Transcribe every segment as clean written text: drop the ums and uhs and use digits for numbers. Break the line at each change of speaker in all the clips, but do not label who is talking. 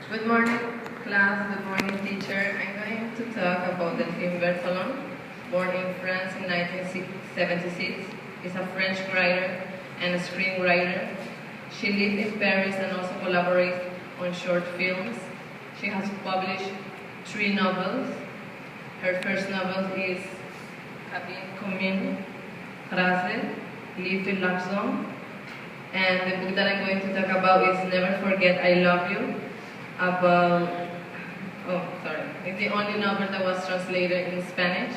Good morning, class. Good morning, teacher. I'm going to talk about Delphine Bertholon, born in France in 1976. Is a French writer and a screenwriter. She lived in Paris and also collaborates on short films. She has published 3 novels. Her first novel is Cabine Commune, Phrase, Livre de l'Argent. And the book that I'm going to talk about is Never Forget I Love You. It's the only novel that was translated in Spanish.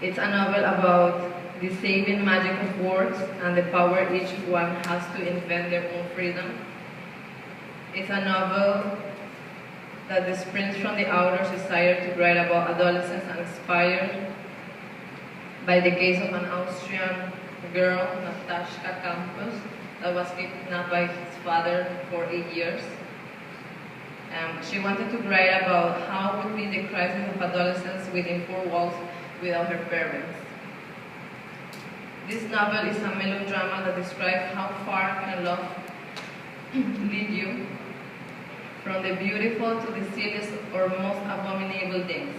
It's a novel about the saving magic of words and the power each one has to invent their own freedom. It's a novel that springs from the author's desire to write about adolescence and inspired by the case of an Austrian girl, Natasha Campos, that was kidnapped by his father for 8 years. She wanted to write about how would be the crisis of adolescence within 4 walls without her parents. This novel is a melodrama that describes how far can love lead you, from the beautiful to the silliest or most abominable things.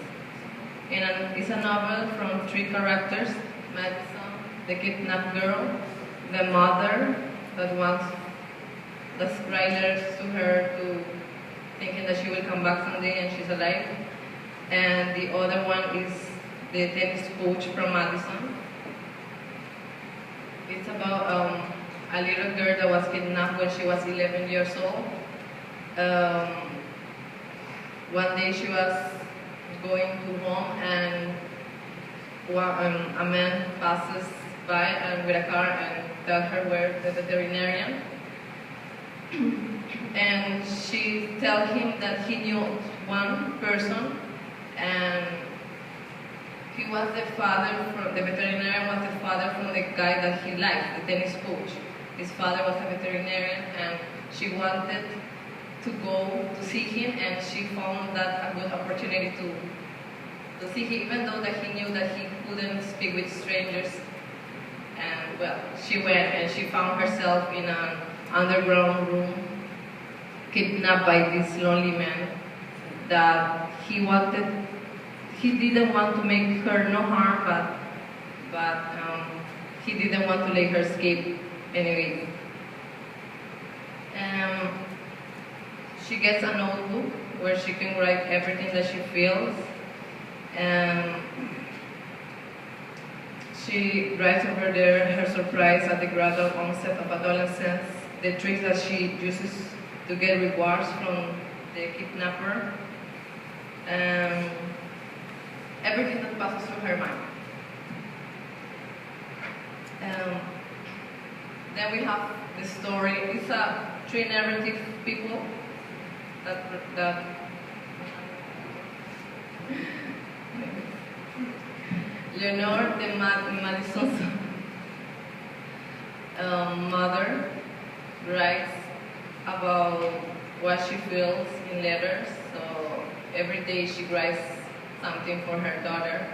It's a novel from 3 characters: Madison, the kidnapped girl, the mother that wants the writers to her to thinking that she will come back someday and she's alive, and the other one is the tennis coach from Madison. It's about a little girl that was kidnapped when she was 11 years old. One day she was going to home and a man passes by with a car and tells her where the veterinarian. And she tells him that he knew one person, and he was the veterinarian was the father from the guy that he liked, the tennis coach. His father was a veterinarian, and she wanted to go to see him, and she found that a good opportunity to see him, even though that he knew that he couldn't speak with strangers. And well, she went and she found herself in an underground room, kidnapped by this lonely man that he didn't want to make her no harm, but he didn't want to let her escape anyway. She gets a notebook where she can write everything that she feels, and she writes over there her surprise at the gradual onset of adolescence, the tricks that she uses to get rewards from the kidnapper, and everything that passes through her mind. Then we have the story. It's a 3 narrative people that Leonore de Madison's mother writes about what she feels in letters. So every day she writes something for her daughter,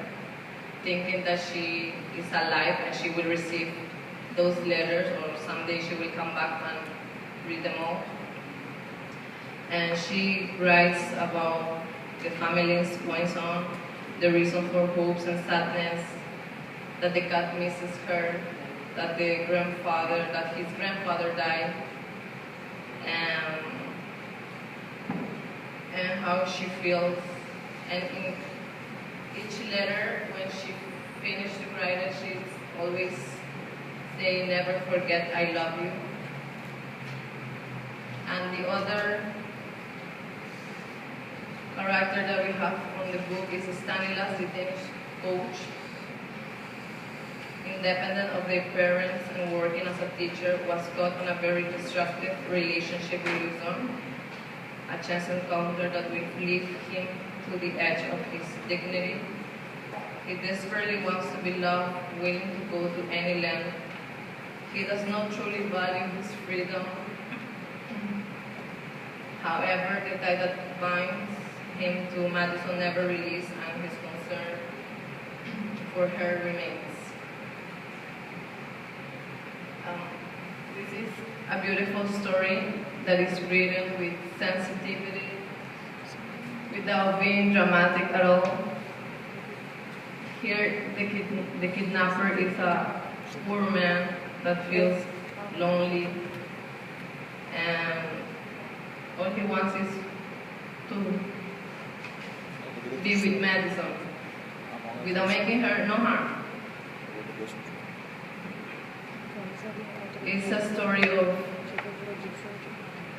thinking that she is alive and she will receive those letters, or someday she will come back and read them all. And she writes about the family's goings on, the reason for hopes and sadness, that the cat misses her, that his grandfather died, and how she feels. And in each letter, when she finished to write it, she's always saying, "Never forget I love you." And the other character that we have on the book is Stanislas, the tennis coach. Independent of their parents and working as a teacher, was caught in a very destructive relationship with his son. A chance encounter that will lead him to the edge of his dignity. He desperately wants to be loved, willing to go to any length. He does not truly value his freedom. However, the tie that binds him to Madison never released, and his concern for her remains. This is a beautiful story that is written with sensitivity, without being dramatic at all. Here, the kidnapper is a poor man that feels lonely, and all he wants is to be with Madison without making her no harm. It's a story of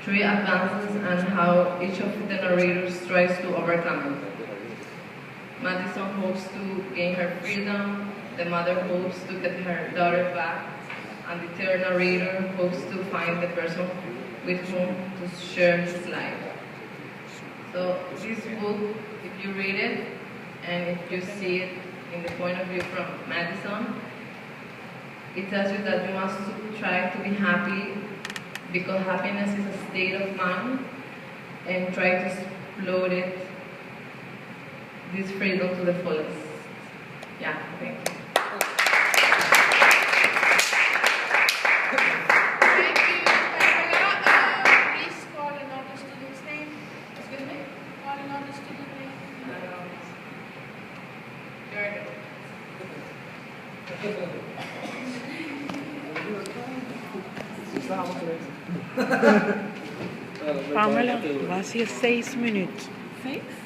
three advances and how each of the narrators tries to overcome it. Madison hopes to gain her freedom, the mother hopes to get her daughter back, and the third narrator hopes to find the person with whom to share his life. So this book, if you read it, and if you see it in the point of view from Madison, it tells you that you must try to be happy, because happiness is a state of mind, and try to explode it, this freedom to the fullest. Yeah, thank you.
Thank you, Pamela. Please call another student's name. Excuse me? Call another student's name.
Jordan.
Pamela, was hier 6 minuten.
6?